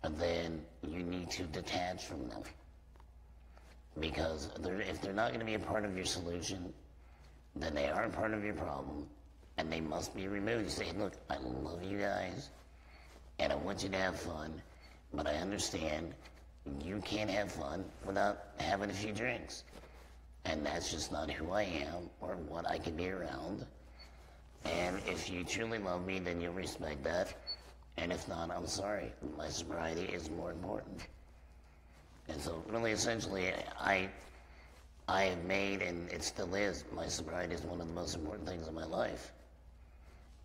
then you need to detach from them. Because if they're not going to be a part of your solution, then they are a part of your problem, and they must be removed. You say, look, I love you guys, and I want you to have fun, but I understand you can't have fun without having a few drinks. And that's just not who I am or what I can be around. And if you truly love me, then you'll respect that. And if not, I'm sorry. My sobriety is more important. And so really, essentially, I have made, and it still is, my sobriety is one of the most important things in my life.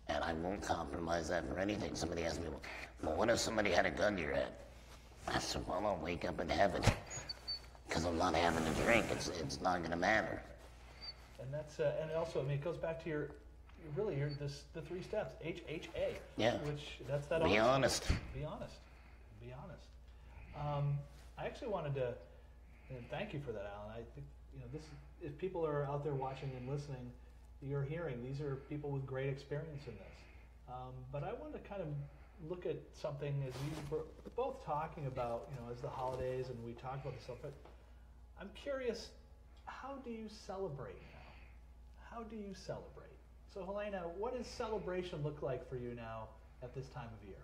And I won't compromise that for anything. Somebody asked me, well, what if somebody had a gun to your head? I said, well, I'll wake up in heaven. Because I'm not having a drink, it's not going to matter.
And that's and also, it goes back to the 3 steps, HHA.
Yeah.
Which that's that.
Be honest.
Be honest. Be honest. I actually wanted to thank you for that, Alan. I think this. If people are out there watching and listening, you're hearing these are people with great experience in this. But I want to kind of look at something as we were both talking about, as the holidays, and we talked about this stuff. But I'm curious, how do you celebrate now? How do you celebrate? So, Helena, what does celebration look like for you now at this time of year?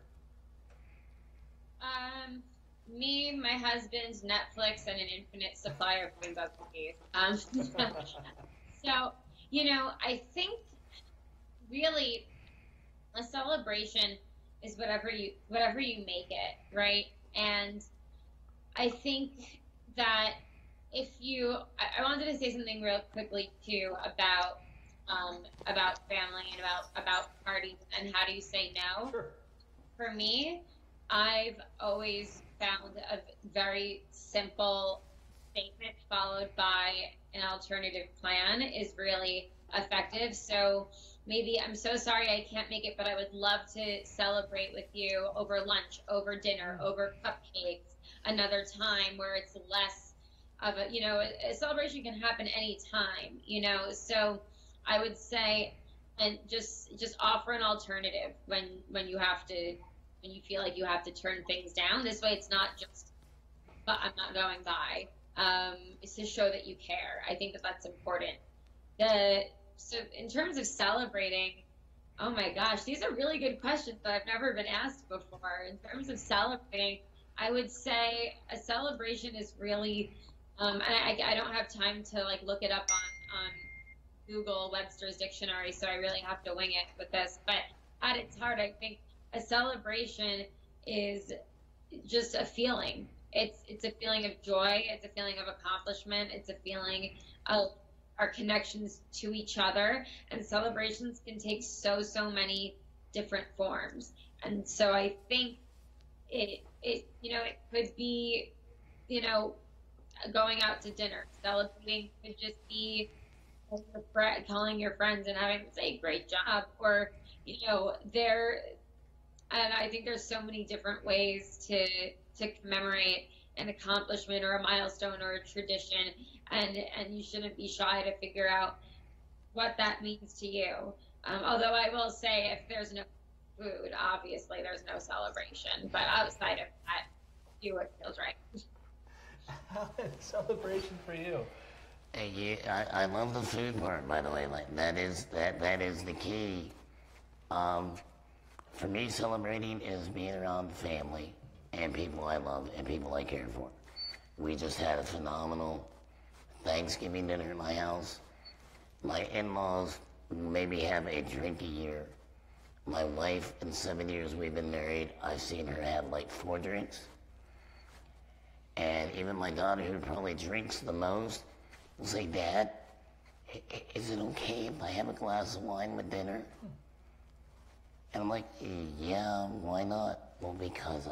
Me, my husband, Netflix, and an infinite supply of rainbow cookies. So, I think really a celebration is whatever you make it, right? And I think that I wanted to say something real quickly too about family and about parties and how do you say no.
Sure.
For me, I've always found a very simple statement followed by an alternative plan is really effective. So maybe, I'm so sorry I can't make it, but I would love to celebrate with you over lunch, over dinner, over cupcakes, another time where it's less of a celebration can happen anytime, so I would say, and just offer an alternative when you feel like you have to turn things down. This way it's not just, but I'm not going by. It's to show that you care. I think that that's important. So in terms of celebrating, oh my gosh, these are really good questions that I've never been asked before. In terms of celebrating, I would say a celebration is really, and I don't have time to look it up on Google Webster's dictionary, so I really have to wing it with this. But at its heart, I think a celebration is just a feeling. It's a feeling of joy. It's a feeling of accomplishment. It's a feeling of our connections to each other. And celebrations can take so many different forms. And so I think it could be, going out to dinner. Celebrating could just be calling your friends and having them say, great job. Or, and I think there's so many different ways to commemorate an accomplishment or a milestone or a tradition, and you shouldn't be shy to figure out what that means to you. Although I will say, if there's no food, obviously there's no celebration. But outside of that, do what feels right.
Celebration for you.
I love the food part, by the way. That is the key. For me, celebrating is being around family and people I love and people I care for. We just had a phenomenal Thanksgiving dinner at my house. My in-laws maybe have a drink a year. My wife, in 7 years we've been married, I've seen her have like 4 drinks. And even my daughter, who probably drinks the most, will say, Dad, is it okay if I have a glass of wine with dinner? And I'm like, yeah, why not? Well, because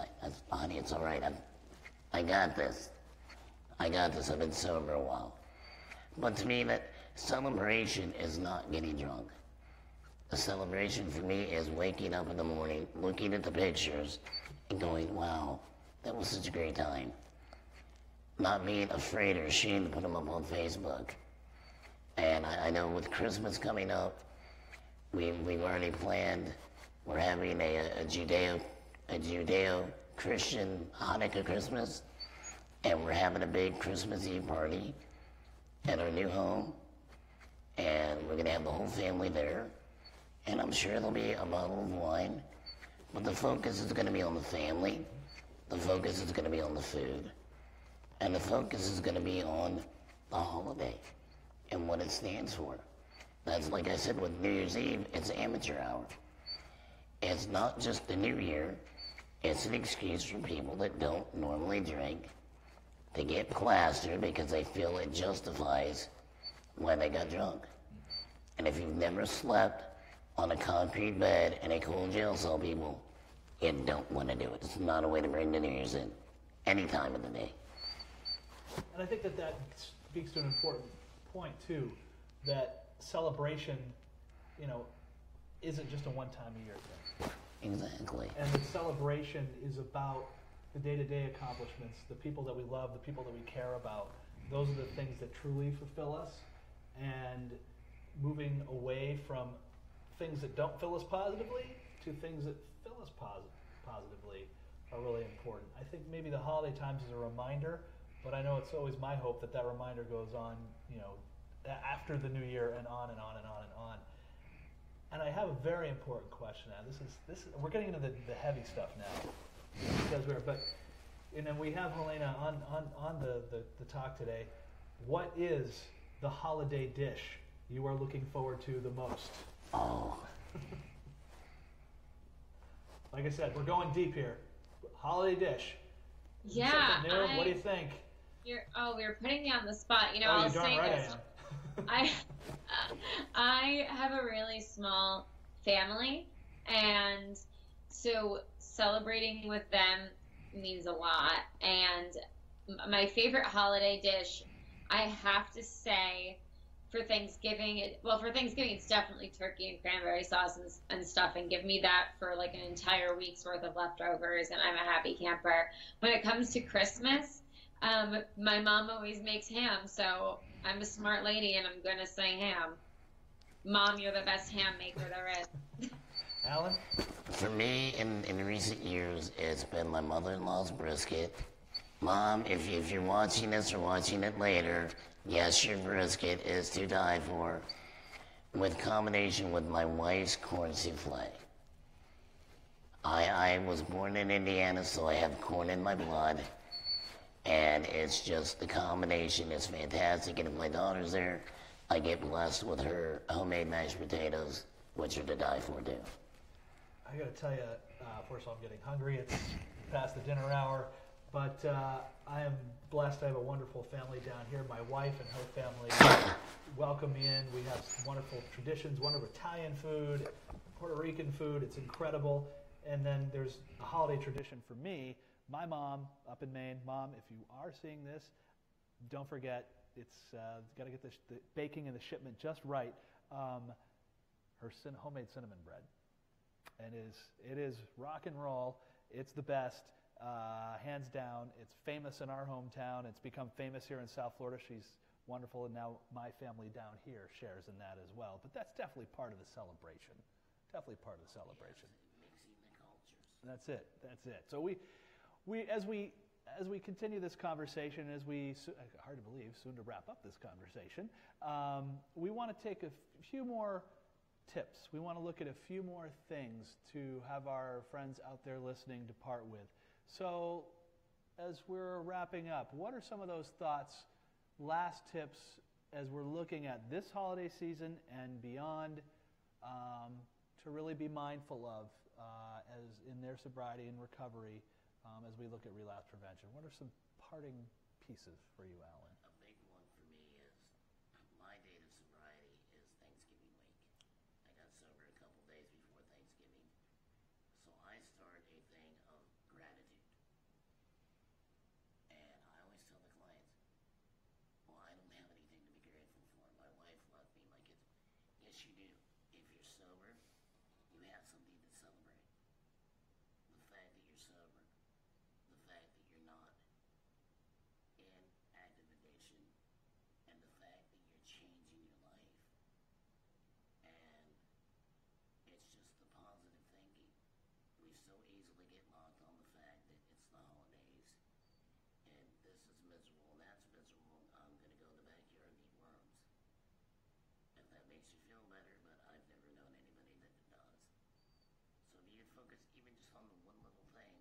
honey, it's all right. I got this. I got this. I've been sober a while. But to me, that celebration is not getting drunk. The celebration for me is waking up in the morning, looking at the pictures, and going, wow, that was such a great time. Not being afraid or ashamed to put them up on Facebook. And I know with Christmas coming up, we've already planned. We're having a Judeo-Christian Hanukkah Christmas, and we're having a big Christmas Eve party at our new home, and we're gonna have the whole family there, and I'm sure there'll be a bottle of wine, but the focus is gonna be on the family, the focus is gonna be on the food, and the focus is gonna be on the holiday and what it stands for. That's like I said with New Year's Eve, it's amateur hour. It's not just the new year, it's an excuse for people that don't normally drink to get plastered because they feel it justifies why they got drunk. And if you've never slept on a concrete bed in a cold jail cell, people, you don't want to do it. It's not a way to bring the New Year's in, any time of the day.
And I think that speaks to an important point, too, that celebration, isn't just a one-time-a-year thing.
Exactly.
And the celebration is about the day-to-day accomplishments, the people that we love, the people that we care about. Those are the things that truly fulfill us. And moving away from things that don't fill us positively to things that fill us positively are really important. I think maybe the holiday times is a reminder, but I know it's always my hope that reminder goes on, after the new year and on and on and on and on. And I have a very important question now. This is we're getting into the heavy stuff now, because we have Helena on the talk today. What is the holiday dish you are looking forward to the most?
Oh.
Like I said, we're going deep here. Holiday dish.
Yeah.
Something new? What do you think?
You're putting me on the spot.
I'll say right this.
I have a really small family, and so celebrating with them means a lot. And my favorite holiday dish, I have to say, for Thanksgiving, it's definitely turkey and cranberry sauce and stuffing. Give me that for like an entire week's worth of leftovers, and I'm a happy camper. When it comes to Christmas, my mom always makes ham, so I'm a smart lady and I'm going to say ham. Mom, you're the best ham maker there is.
Alan?
For me, in recent years, it's been my mother-in-law's brisket. Mom, if you're watching this or watching it later, yes, your brisket is to die for, with combination with my wife's corn souffle. I was born in Indiana, so I have corn in my blood. And it's just, the combination is fantastic. And if my daughter's there, I get blessed with her homemade mashed potatoes, which are to die for, too.
I got to tell you, first of all, I'm getting hungry. It's past the dinner hour. But I am blessed. I have a wonderful family down here. My wife and her family welcome me in. We have some wonderful traditions, wonderful Italian food, Puerto Rican food. It's incredible. And then there's a holiday tradition for me. My mom up in Maine, Mom, if you are seeing this, don't forget, it's got to get the baking and the shipment just right. Her homemade cinnamon bread. And it is rock and roll. It's the best, hands down. It's famous in our hometown. It's become famous here in South Florida. She's wonderful, and now my family down here shares in that as well. But that's definitely part of the celebration. Definitely part of the celebration.
Mixing the cultures.
That's it. That's it. So as we continue this conversation, hard to believe, soon to wrap up this conversation, we want to take a few more tips. We want to look at a few more things to have our friends out there listening depart with. So as we're wrapping up, what are some of those thoughts, last tips, as we're looking at this holiday season and beyond, to really be mindful of as in their sobriety and recovery as we look at relapse prevention? What are some parting pieces for you, Alan?
A big one for me is my date of sobriety is Thanksgiving week. I got sober a couple days before Thanksgiving. So I start a thing of gratitude. And I always tell the clients, well, I don't have anything to be grateful for. My wife loved me, my kids. Yes, you do. If you're sober, you have something to celebrate. The fact that you're sober, the fact that you're not in active addiction, and the fact that you're changing your life. And it's just the positive thinking. We so easily get locked on the fact that it's the holidays, and this is miserable, and that's miserable. I'm going to go in the backyard and eat worms. If that makes you feel better, but I've never known anybody that it does. So if you focus even just on the one little thing,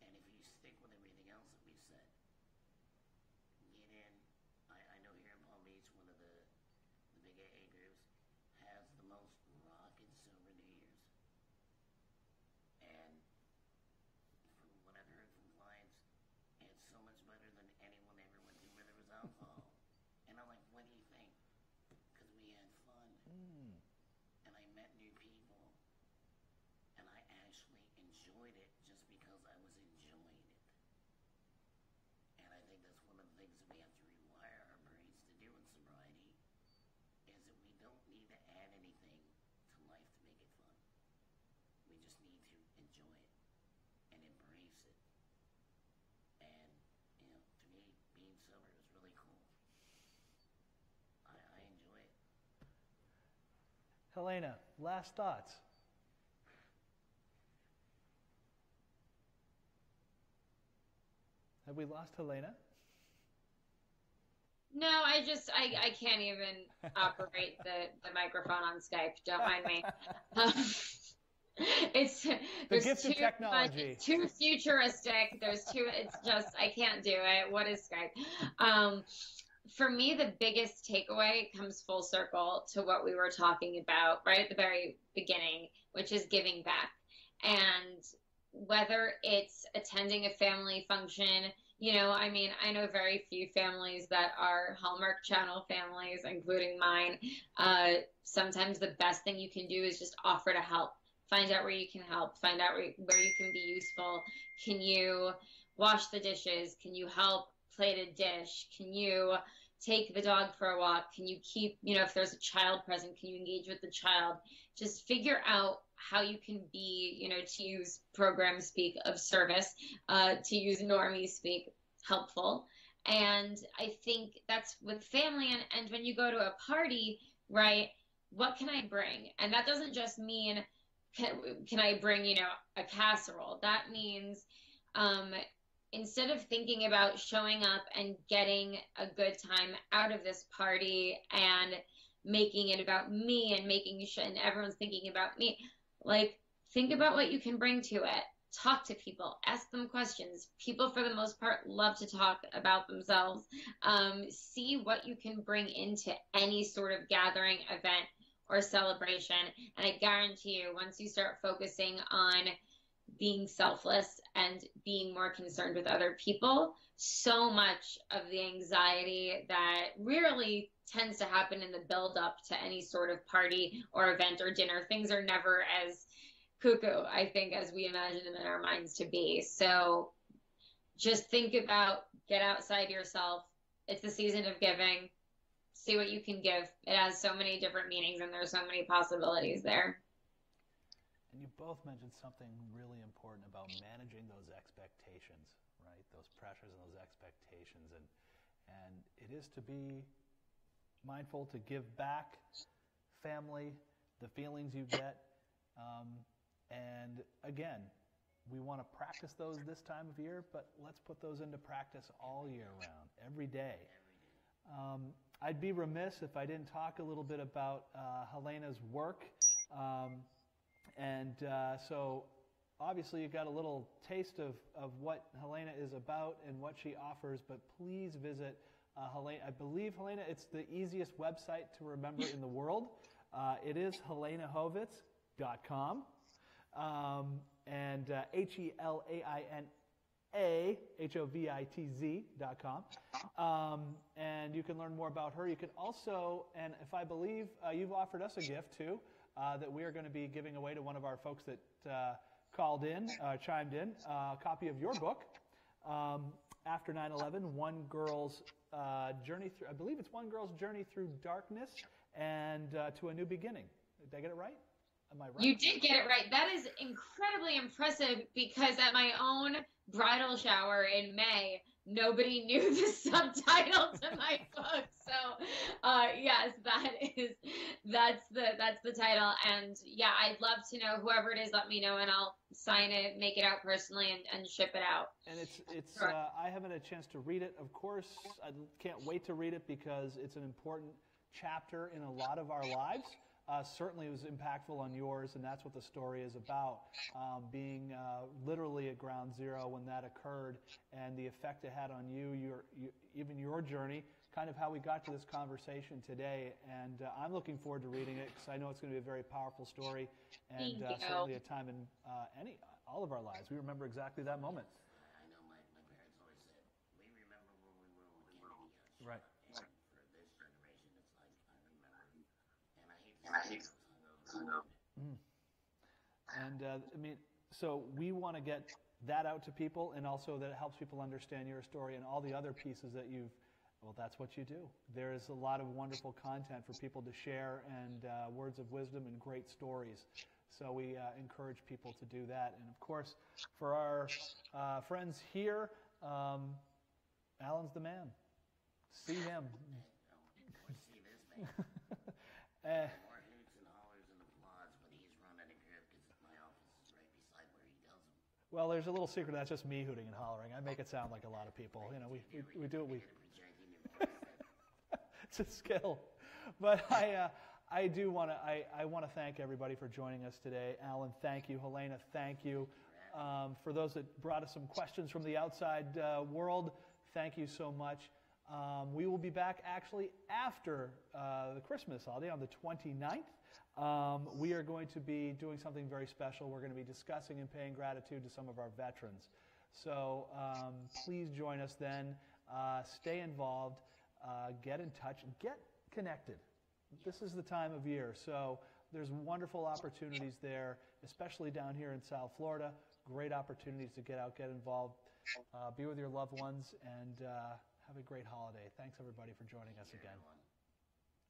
and if you stick with everything else that we've said, get in. I know here in Palm Beach, one of the big AA groups has the most rockin' sober New Year's. And from what I've heard from clients, it's so much better than anyone ever went to where there was alcohol. And I'm like, what do you think? Because we had fun. And I met new people. And I actually enjoyed it just because I was enjoying it. And I think that's one of the things that we have to rewire our brains to do in sobriety, is that we don't need to add anything to life to make it fun. We just need to enjoy it and embrace it. And, you know, to me, being sober is really cool. I enjoy it.
Helena, last thoughts. Have we lost Helena?
No, I can't even operate the microphone on Skype. Don't mind me. It's
the gift of technology.
Too futuristic. It's just, I can't do it. What is Skype? For me, the biggest takeaway comes full circle to what we were talking about right at the very beginning, which is giving back. And whether it's attending a family function, you know, I mean, I know very few families that are Hallmark Channel families, including mine. Sometimes the best thing you can do is just offer to help. Find out where you can help. Find out where you can be useful. Can you wash the dishes? Can you help plate a dish? Can you take the dog for a walk? Can you keep, you know, if there's a child present, can you engage with the child? Just figure out how you can be, you know, to use program speak, of service, to use normie speak, helpful. And I think that's with family. And when you go to a party, right, what can I bring? And that doesn't just mean, can I bring, you know, a casserole? That means instead of thinking about showing up and getting a good time out of this party and making it about me and making sure and everyone's thinking about me, like, think about what you can bring to it. Talk to people, ask them questions. People, for the most part, love to talk about themselves. See what you can bring into any sort of gathering, event, or celebration. And I guarantee you, once you start focusing on being selfless and being more concerned with other people, so much of the anxiety that really tends to happen in the build up to any sort of party or event or dinner, things are never as cuckoo, I think, as we imagine them in our minds to be. So just think about, get outside yourself. It's the season of giving. See what you can give. It has so many different meanings and there's so many possibilities there.
And you both mentioned something really important about managing those expectations, right? Those pressures and those expectations. And it is to be mindful to give back, family, the feelings you get. And again, we want to practice those this time of year, but let's put those into practice all year round, every day. I'd be remiss if I didn't talk a little bit about Helena's work. So obviously you've got a little taste of what Helena is about and what she offers, but please visit Helena. I believe, Helena, it's the easiest website to remember in the world. It is helenahovitz.com. And HeleinaHovitz.com. And you can learn more about her. You can also, and if I believe you've offered us a gift too, that we are going to be giving away to one of our folks that chimed in, a copy of your book, After 9/11, One Girl's Journey Through, I believe it's One Girl's Journey Through Darkness and to a New Beginning. Did I get it right? Am I right?
You did get it right. That is incredibly impressive because at my own bridal shower in May, nobody knew the subtitle to my book. So, yes, that's the title. And yeah, I'd love to know whoever it is. Let me know, and I'll sign it, make it out personally, and ship it out.
And it's
Sure.
I haven't had a chance to read it. Of course, I can't wait to read it because it's an important chapter in a lot of our lives. Certainly it was impactful on yours, and that's what the story is about, being literally at ground zero when that occurred and the effect it had on you, even your journey, kind of how we got to this conversation today. And I'm looking forward to reading it because I know it's going to be a very powerful story and certainly a time in all of our lives. We remember exactly that moment.
I know my parents always said, we remember where we were when we came to the
Right.
And for this generation, it's like, I remember. And I hate to
And so we want to get that out to people, and also that it helps people understand your story and all the other pieces that that's what you do. There is a lot of wonderful content for people to share and words of wisdom and great stories. So we encourage people to do that. And of course, for our friends here, Alan's the man. See him.
see this man.
Uh,
More hoots and hollers and applause when he's running a group because my office is right beside where he does them.
Well, there's a little secret. That's just me hooting and hollering. I make it sound like a lot of people. You know, we do what we. It's a skill, but I want to thank everybody for joining us today. Alan, thank you. Helena, thank you. For those that brought us some questions from the outside world, thank you so much. We will be back actually after the Christmas holiday on the 29th. We are going to be doing something very special. We're going to be discussing and paying gratitude to some of our veterans. So please join us then. Stay involved. Get in touch. Get connected. This is the time of year. So there's wonderful opportunities there, especially down here in South Florida. Great opportunities to get out, get involved, be with your loved ones, and have a great holiday. Thanks, everybody, for joining us again.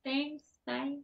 Thanks. Bye.